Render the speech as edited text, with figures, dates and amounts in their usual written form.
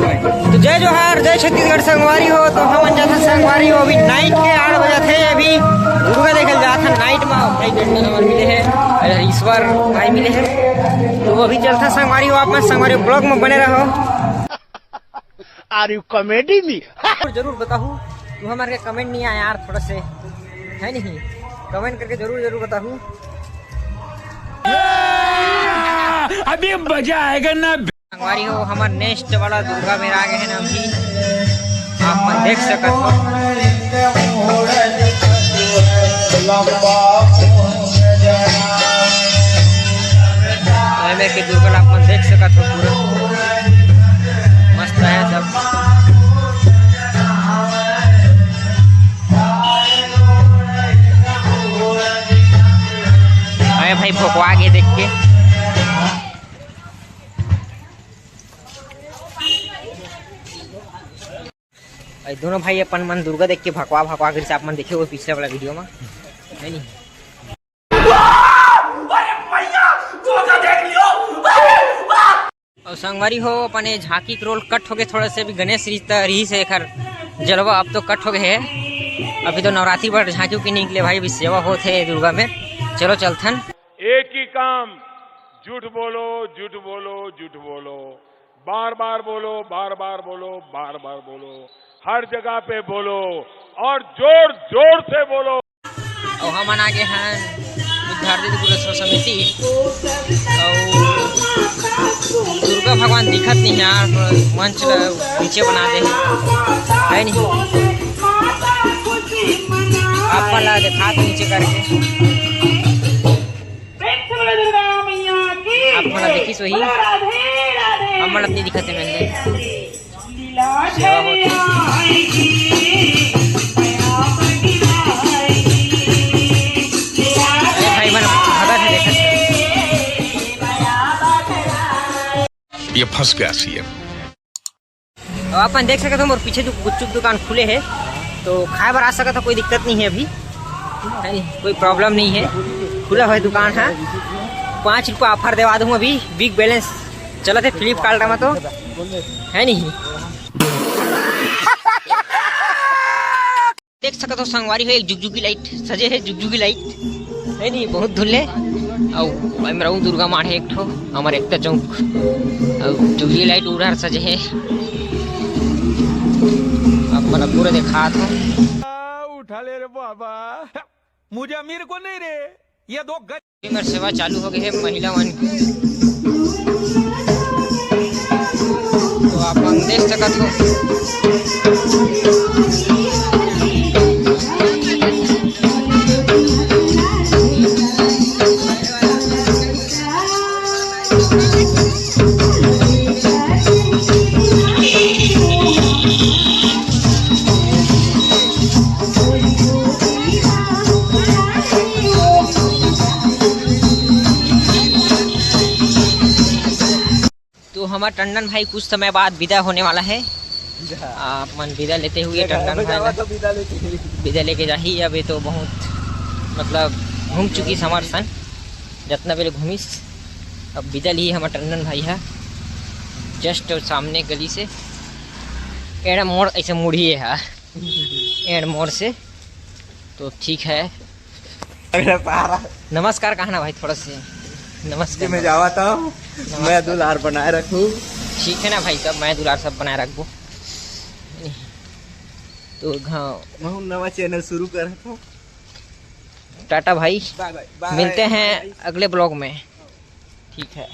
तो जय जोहार, जय छत्तीसगढ़ संगवारी हो। तो हम जाता संगवारी हो अभी नाइट के 8 बजे थे। अभी दुर्गा देखल जाता नाइट में भाई टंडन हमारे मिले हैं, ईश्वर भाई मिले हैं। तो अभी चलता संगवारी हो। आप मैं संगवारी ब्लॉग में बने रहो। Are you comedy me? जरूर बताऊँ तू हमारे कमेंट नहीं आया यार, थोड़ा से है नहीं, कमेंट करके जरूर बताऊँ। अभी मजा आएगा ना। संगवारी हो हमारे नेक्स्ट वाला दुर्गा मेरा आगे है ना, अभी आप मन देख सकते हो। मेरे के दुर्गा आप मन देख सकते हो, पूरा मस्त है सब। आए भाई भोकवा आगे देख के। दोनों भाई अपन मन दुर्गा देख के भकवा कर आप मन देखे वो पिछले वाला वीडियो में है नहीं। और संगवारी हो अपने झांकी के रोल कट हो गए थोड़ा से। अभी गणेश रही से खर जलवा अब तो कट हो गए है। अभी तो नवरात्रि पर झांकी की निकले भाई, अभी सेवा होते दुर्गा में। चलो चलथन। एक ही काम, झूठ बोलो झूठ बोलो झूठ बोलो, बार बार बोलो बार बार बोलो बार बार बोलो, हर जगह पे बोलो और जोर जोर से बोलो। और हम आगे हैं उद्धार पुरस्कार समिति। और दुर्गा भगवान दिखत नहीं है यार, मंच नीचे बना दे है नहीं। आप वाला देखा तो नीचे करके आप मला देखी सो ही हम मला अपनी दिखते मैंने सेवा होती। भाई मन भगत है देखा ये फंस गया सीएम। अब अपन देख सकते हो और पीछे जो गुपचुप दुकान खुले है, तो खाए बार आ सका था, कोई दिक्कत नहीं है अभी है नहीं, कोई प्रॉब्लम नहीं है। खुला हुआ दुकान है। 5 रुपये ऑफर देवा दूँ अभी, बिग बैलेंस चला थे फ्लिपकार्ट में तो है नहीं। देख सकते हो संगवारी हो एक जुगजुगी लाइट सजे है, जुगजुगी लाइट है नहीं, बहुत धुले। और मैं रहूँ दुर्गा माढ़े एक ठो हमारे एकता चौक और जुगजुगी लाइट उड़ार सजे है। अब मतलब पूरा देखा था। उठा ले रे बाबा, मुझे अमीर को नहीं रे, ये 2 गज। मेरी सेवा चालू हो गई है महिला मन की, तो आप देख सकते हो। तो हमारा टंडन भाई कुछ समय बाद विदा होने वाला है। आप मन विदा लेते हुए टंडन भाई विदा लेके जाही। अभी तो बहुत मतलब घूम चुकी हमार सन जितना पहले घूमिस, अब विदा ली हमारा टंडन भाई है। जस्ट सामने गली से एड़ा मोड़ ऐसे मुड़ी है एड़ मोड़ से, तो ठीक है। नमस्कार कहना भाई, थोड़ा से नमस्कार। मैं जावा था, मैं दुलार बनाए रखूँ। ठीक है ना भाई, सब मैं दुलार सब बनाए रखबो। तो मैं नवा चैनल शुरू कर रहा हूँ। टाटा भाई, बाय बाय, मिलते हैं अगले ब्लॉग में। ठीक है।